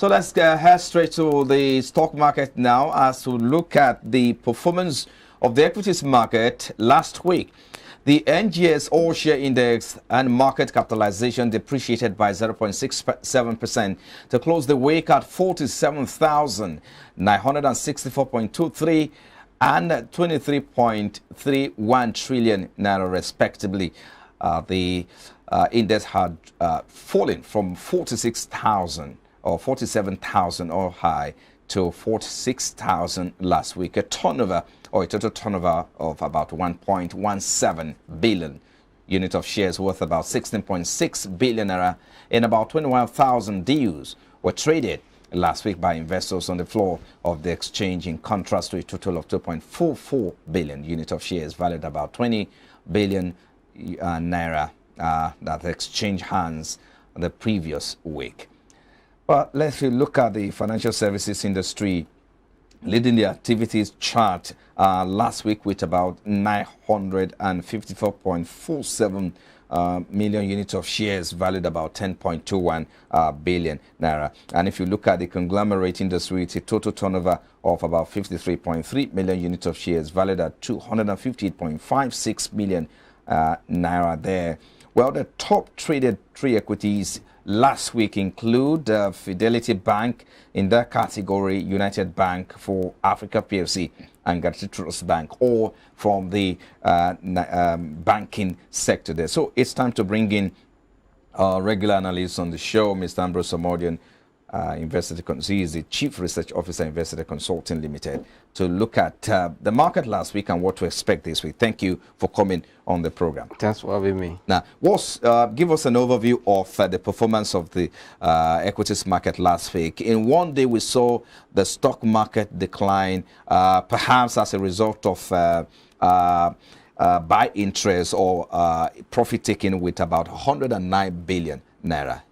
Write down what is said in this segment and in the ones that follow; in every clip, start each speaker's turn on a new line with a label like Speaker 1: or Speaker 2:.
Speaker 1: So let's head straight to the stock market now as to look at the performance of the equities market last week. The NGS All Share Index and market capitalization depreciated by 0.67% to close the week at 47,964.23 and 23.31 trillion naira respectively. The index had fallen from 46,000 or 47,000 or high to 46,000 last week. A turnover or a total turnover of about 1.17 billion unit of shares worth about 16.6 billion naira in about 21,000 deals were traded last week by investors on the floor of the exchange, in contrast to a total of 2.44 billion unit of shares valued about 20 billion naira that exchange hands the previous week. But let's look at the financial services industry leading the activities chart last week with about 954.47 million units of shares valued about 10.21 billion naira. And if you look at the conglomerate industry, it's a total turnover of about 53.3 million units of shares valued at 258.56 million naira there. Well, the top traded three equities last week include Fidelity Bank, in that category United Bank for Africa PLC and Gratitude Trust Bank, all from the banking sector there. So it's time to bring in our regular analyst on the show, Mr. Ambrose Omodian, he is the Chief Research Officer, Investor Consulting Limited, to look at the market last week and what to expect this week. Thank you for coming on the program.
Speaker 2: Thanks for having me.
Speaker 1: Now, give us an overview of the performance of the equities market last week. In one day, we saw the stock market decline, perhaps as a result of buy interest or profit taking with about 109 billion naira.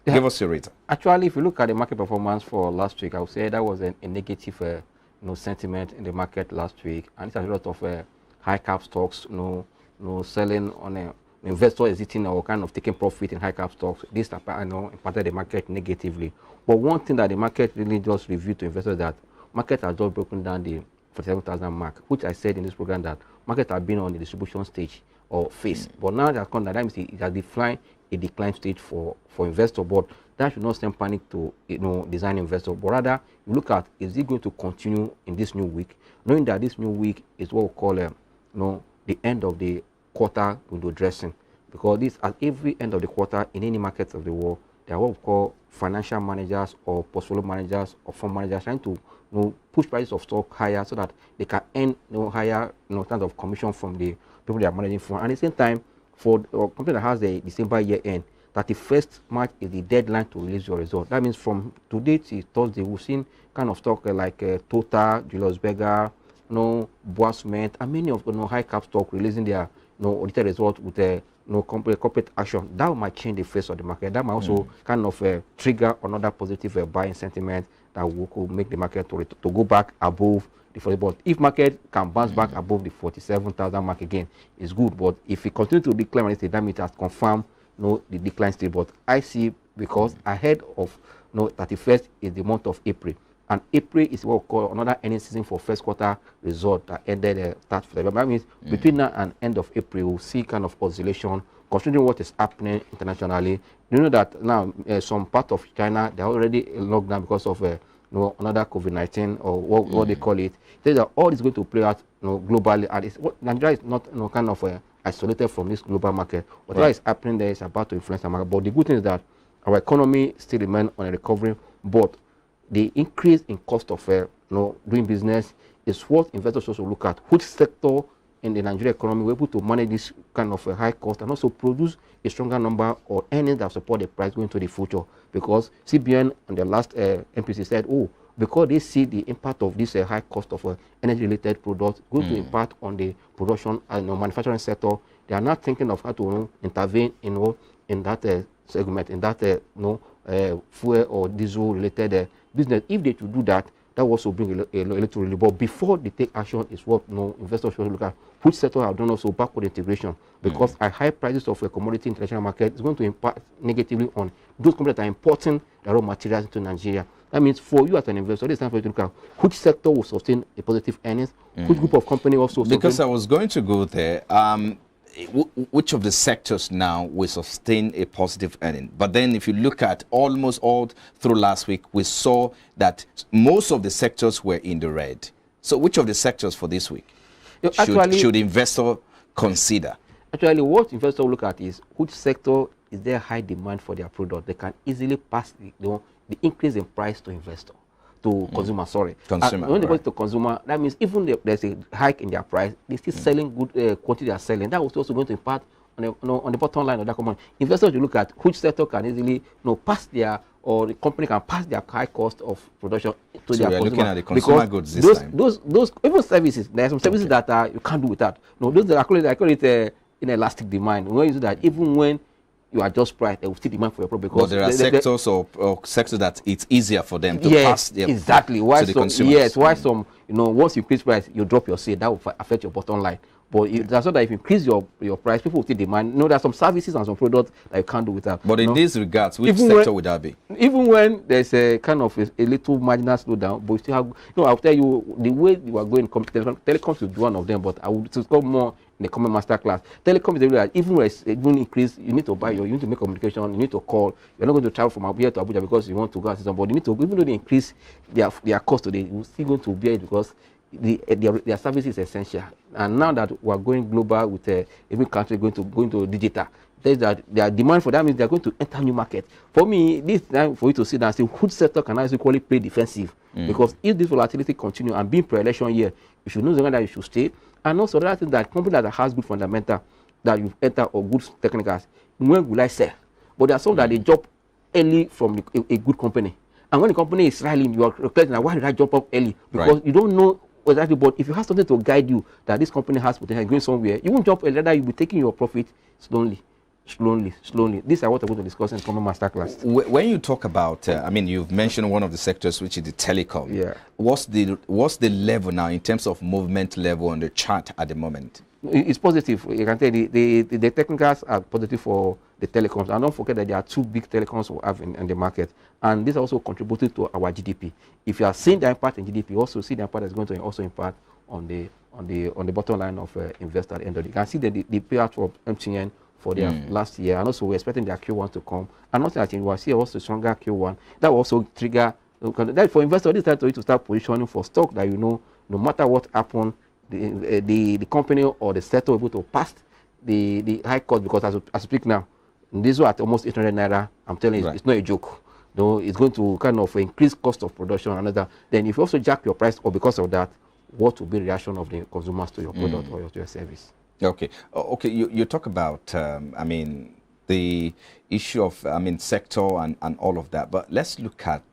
Speaker 1: Yeah. Give us your reason.
Speaker 2: Actually, if you look at the market performance for last week, I would say that was a negative sentiment in the market last week, and it's a lot of high cap stocks, selling on investor exiting or kind of taking profit in high cap stocks. This impacted the market negatively. But one thing that the market really just revealed to investors, that market has just broken down the 47,000 mark, which I said in this program that market have been on the distribution stage or phase. But now that that means it has declined. A decline stage for investor, but that should not send panic to design investor, but rather you look at, is it going to continue in this new week, knowing that this new week is what we call the end of the quarter window dressing, because this at every end of the quarter in any markets of the world, there are what we call financial managers or portfolio managers or fund managers trying to push prices of stock higher so that they can earn higher terms of commission from the people they are managing for. And at the same time, for a company that has the December year end, 31st March is the deadline to release your result. That means from today to Thursday, we've seen kind of stock like Total, Julius Berger, Boa Cement, and many of the high cap stock releasing their audited result with a corporate action. That might change the face of the market. That might also kind of trigger another positive buying sentiment that could make the market to go back above the 40. But if market can bounce back above the 47,000 mark again, it's good. But if it continues to decline, that means it has confirmed the decline stage. But I see, because ahead of 31st is the month of April, and April is what we call another earnings season for first quarter result that ended 30th February. That means between now and end of April, we'll see kind of oscillation considering what is happening internationally. You know that now some part of China, they're already locked down because of another COVID-19 or what they call it. They say that all is going to play out globally, and Nigeria is not kind of isolated from this global market. Whatever is happening there is about to influence the market. But the good thing is that our economy still remains on a recovery, but the increase in cost of doing business is what investors also look at. Which sector in the Nigerian economy we're able to manage this kind of high cost and also produce a stronger number or earnings that support the price going to the future? Because CBN on the last MPC said, because they see the impact of this high cost of energy-related products going to impact on the production and manufacturing sector, they are not thinking of how to intervene in that segment, in that fuel or diesel-related business. If they to do that, that will also bring a little relief. But before they take action is what investors should look at. Which sector have done also backward integration, because at high prices of a commodity international market is going to impact negatively on those companies that are importing their raw materials into Nigeria. That means for you as an investor, it's time for you to look at which sector will sustain a positive earnings, which group of company also.
Speaker 1: Because I was going to go there. Which of the sectors now will sustain a positive earning? But then if you look at almost all through last week, we saw that most of the sectors were in the red. So which of the sectors for this week should investor consider? Actually,
Speaker 2: what investors look at is which sector is there high demand for their product. They can easily pass the increase in price to investor. To consumer, sorry.
Speaker 1: Consumer.
Speaker 2: When they go to consumer, that means even there's a hike in their price, they're still selling good quantity they are selling. That was also going to impact on the bottom line of that company. Investors will look at which sector can easily pass their, or the company can pass their high cost of production to their consumer.
Speaker 1: Looking at the consumer goods this time.
Speaker 2: Those even services, there are some services that you can't do without. No, those I call it inelastic demand. When you do that, even when you adjust price, they will still demand for your product. Because
Speaker 1: there are sectors or sectors that it's easier for them to pass their
Speaker 2: exactly. Why
Speaker 1: to the consumers.
Speaker 2: Yes, why some, once you increase price, you drop your sale, that will affect your bottom line. But that's not that if you increase your price, people will still demand. There are some services and some products that you can't do without.
Speaker 1: But in these regards, which sector would that be?
Speaker 2: Even when there's a kind of a little marginal slowdown, but you still have, I'll tell you, the way you are going, telecoms is one of them, but I would discuss more in the coming master class. Telecom is that even when it's going to increase, you need to buy you need to make communication, you need to call. You're not going to travel from here to Abuja because you want to go and see somebody. You need to, even though they increase their cost today, you're still going to bear it because their service is essential. And now that we're going global with every country going to digital, there's that their demand for that means they're going to enter new market. For me, this time for you to sit down and say which sector can I equally play defensive, because if this volatility continue and being pre-election year, you should know that you should stay. And also the other thing, that company that has good fundamental that you've entered or good technicals, when will I sell? But there are some that they jump early from a good company, and when the company is rallying, you are reflecting, why did I jump up early? Because you don't know exactly. But if you have something to guide you that this company has potential going somewhere, you won't jump early. Rather, you'll be taking your profit slowly. These are what I'm going to discuss in common masterclass.
Speaker 1: When you talk about, I mean, you've mentioned one of the sectors, which is the telecom.
Speaker 2: Yeah.
Speaker 1: What's the level now in terms of movement level on the chart at the moment?
Speaker 2: It's positive. You can tell the technicals are positive for the telecoms. And don't forget that there are two big telecoms we have in the market. And this also contributed to our GDP. If you are seeing the impact in GDP, you also see the impact that's going to also impact on the bottom line of investor at the end of the day. You can see the payout for MTN for their last year, and also we're expecting their Q1 to come. And also I think we'll see also stronger Q1. That will also trigger that for investors. This time to start positioning for stock that no matter what happens, the company or the sector will be able to pass the high cost, because as I speak now, this was at almost 800 naira. I'm telling you, it's not a joke. It's going to kind of increase cost of production and another. Then if you also jack your price, or because of that, what will be the reaction of the consumers to your product or to your service? Okay.
Speaker 1: Okay. You talk about, I mean, the issue of, sector and all of that. But let's look at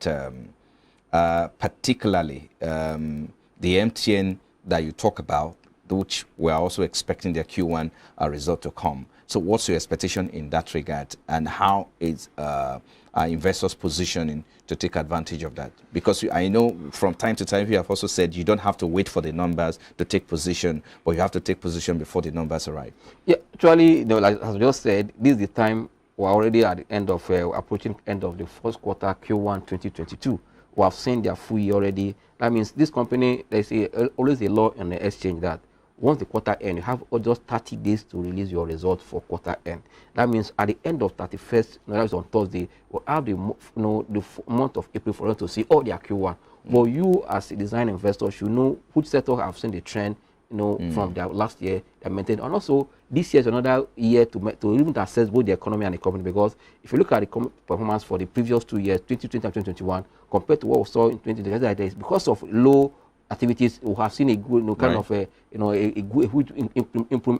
Speaker 1: particularly the MTN that you talk about, which we're also expecting their Q1 result to come. So what's your expectation in that regard, and how is our investors positioning to take advantage of that? Because I know from time to time you have also said you don't have to wait for the numbers to take position, but you have to take position before the numbers arrive. Yeah, actually,
Speaker 2: like as I just said, this is the time we're already at the end of approaching end of the first quarter Q1 2022. We have seen their full year already. That means this company, there's always a law on the exchange that once the quarter end, you have just 30 days to release your result for quarter end. That means at the end of 31st, that is on Thursday, we'll have the month of April for us to see all their Q1. But you as a design investor should know which sector have seen the trend, from their last year they maintained. And also this year is another year to even assess both the economy and the company, because if you look at the performance for the previous 2 years, 2020 and 2021, compared to what we saw in 2020, because of low activities, we have seen a good kind of a huge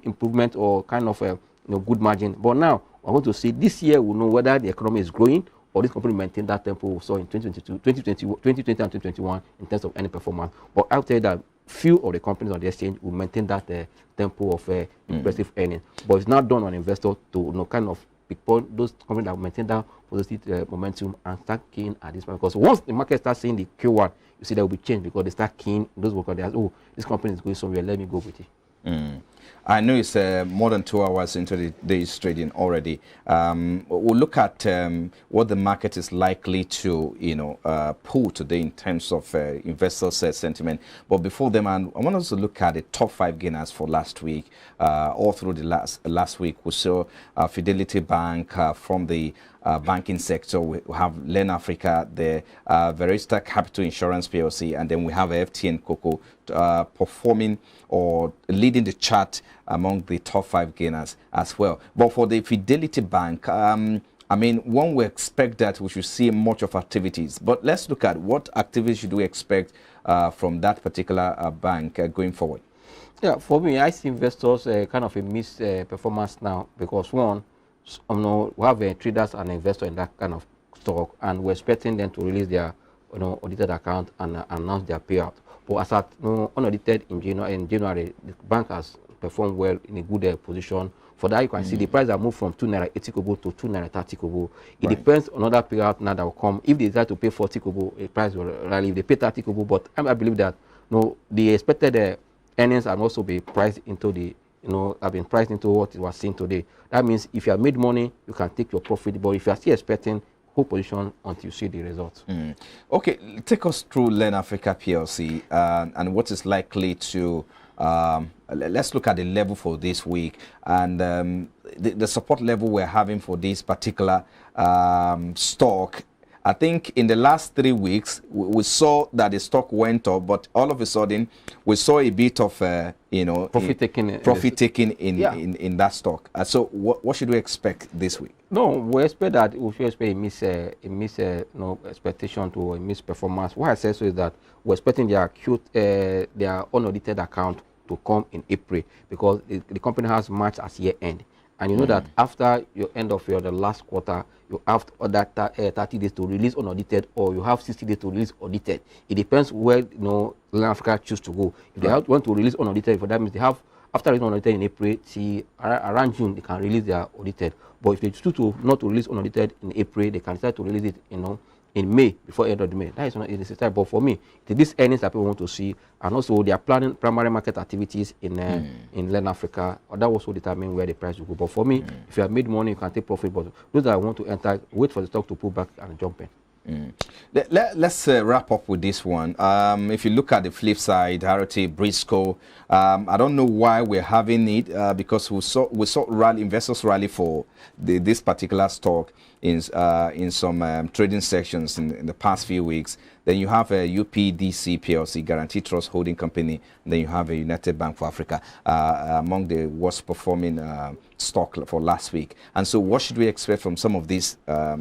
Speaker 2: improvement, or kind of a good margin. But now we're going to see this year we'll know whether the economy is growing or this company maintain that tempo we saw in 2020 and 2021 in terms of any performance. But I'll tell you that few of the companies on the exchange will maintain that tempo of impressive earnings. But it's not done on investor to kind of because those companies that maintain that positive momentum and start keying at this point. Because once the market starts seeing the Q1, you see there will be change because they start keying those workers. They ask, oh, this company is going somewhere, let me go with it.
Speaker 1: I know it's more than 2 hours into the day's trading already. We'll look at what the market is likely to, pull today in terms of investor sentiment. But before them, I want us to look at the top 5 gainers for last week. All through the last week, we saw Fidelity Bank from the banking sector. We have Len Africa, the Verista Capital Insurance PLC, and then we have FTN Coco performing or leading the chart among the top 5 gainers as well. But for the Fidelity Bank, I mean, one would expect that we should see much of activities. But let's look at what activities should we expect from that particular bank going forward.
Speaker 2: Yeah, for me, I see investors kind of a missed performance now because one, we have traders and investors in that kind of stock, and we're expecting them to release their audited account and announce their payout. But as at unaudited in January, the bank has performed well in a good position. For that, you can see the price have moved from 2 naira 80 kobo to 2 naira 30 kobo. It depends on other payout now that will come. If they decide to pay 40 kobo, the price will rally. If they pay 30 kobo, but I believe that the expected earnings have also been priced into the have been priced into what it was seen today. That means if you have made money, you can take your profit. But if you are still expecting hold position until you see the results.
Speaker 1: Okay, take us through Len Africa PLC and what is likely to. Let's look at the level for this week and the support level we're having for this particular stock. I think in the last 3 weeks, we saw that the stock went up, but all of a sudden, we saw a bit of, profit taking in that stock. So what should we expect this week?
Speaker 2: No, we expect that we should expect a miss expectation to a miss performance. What I say so is that we're expecting their unaudited account to come in April because the company has March as year end. And you know that after your end of the last quarter, you have that 30 days to release unaudited, or you have 60 days to release audited. It depends where Len Africa choose to go. If they want to release unaudited, for that means they have after releasing unaudited in April, see around June they can release their audited. But if they choose to not to release unaudited in April, they can decide to release it in May, before end of May. That is not a necessary. But for me, these earnings that people want to see, and also they are planning primary market activities in Len Africa, or that also determine where the price will go. But for me, if you have made money, you can take profit. But those that want to enter, wait for the stock to pull back and jump in.
Speaker 1: Let's wrap up with this one. If you look at the flip side, RT Briscoe, I don't know why we're having it because we saw investors rally for this particular stock in some trading sections in the past few weeks. Then you have a UPDC PLC, Guaranteed Trust Holding Company. Then you have a United Bank for Africa among the worst performing stock for last week. And so what should we expect from some of these? Are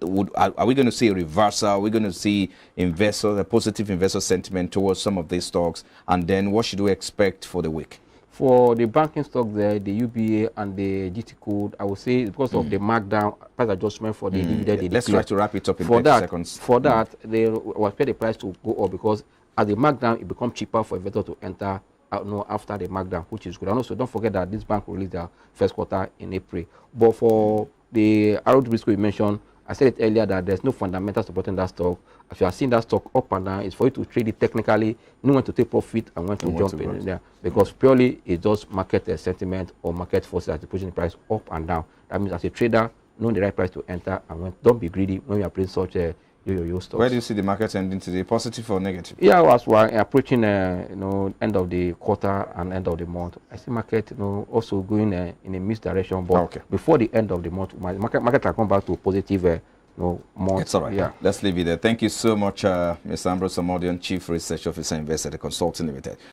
Speaker 1: we going to see a reversal? Are we going to see a positive investor sentiment towards some of these stocks? And then what should we expect for the week?
Speaker 2: For the banking stock there, the UBA and the GT code, I would say because of the markdown price adjustment for the dividend.
Speaker 1: Let's try to wrap it up in 30 seconds.
Speaker 2: For that, they will expect the price to go up because as the markdown, it becomes cheaper for investors to enter after the markdown, which is good. And also, don't forget that this bank will release their first quarter in April. But for the RT Briscoe you mentioned, I said it earlier that there's no fundamental supporting that stock. If you are seeing that stock up and down, it's for you to trade it technically. You know when to take profit and when to jump in there. Because purely it's just market sentiment or market forces that are pushing the price up and down. That means as a trader, know the right price to enter and don't be greedy when you are playing such a yo-yo stocks.
Speaker 1: Where do you see the market ending today? Positive or negative?
Speaker 2: Yeah, as we're approaching end of the quarter and end of the month, I see market also going in a misdirection. But before the end of the month, market can come back to positive. Month.
Speaker 1: It's all right. Yeah. Let's leave it there. Thank you so much, Mr. Ambrose Amodian, Chief Research Officer, Investor at the Consulting Limited.